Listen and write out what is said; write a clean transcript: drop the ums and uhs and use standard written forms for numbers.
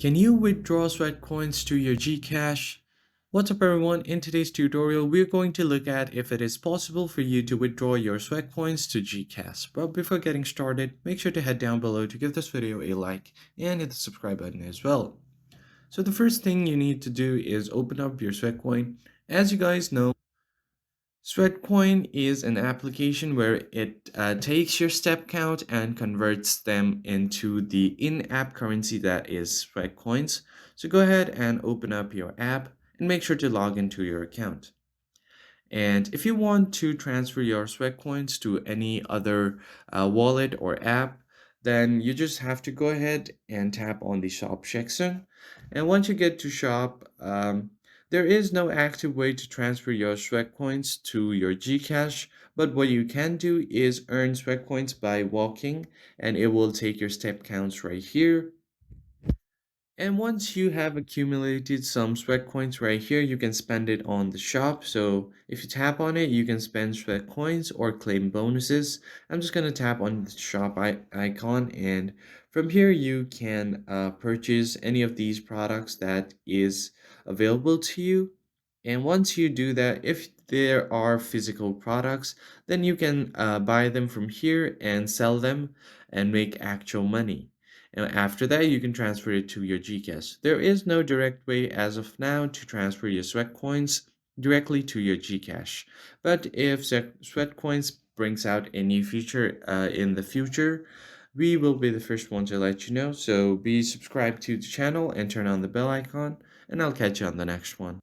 Can you withdraw sweat coins to your GCash? What's up everyone, in today's tutorial we're going to look at if it is possible for you to withdraw your sweat coins to GCash. But before getting started, make sure to head down below to give this video a like and hit the subscribe button as well. So the first thing you need to do is open up your Sweatcoin. As you guys know, Sweatcoin is an application where it takes your step count and converts them into the in-app currency that is Sweatcoins. So go ahead and open up your app and make sure to log into your account. And if you want to transfer your Sweatcoins to any other wallet or app, then you just have to go ahead and tap on the shop section. And once you get to shop, there is no active way to transfer your Sweatcoins to your Gcash, but what you can do is earn Sweatcoins by walking, and it will take your step counts right here. And once you have accumulated some sweat coins right here, you can spend it on the shop. So if you tap on it, you can spend sweat coins or claim bonuses. I'm just going to tap on the shop icon, and from here you can purchase any of these products that is available to you. And once you do that, if there are physical products, then you can buy them from here and sell them and make actual money. And after that, you can transfer it to your GCash. There is no direct way as of now to transfer your sweat coins directly to your GCash. But if sweat coins brings out a new feature in the future, we will be the first one to let you know. So be subscribed to the channel and turn on the bell icon, and I'll catch you on the next one.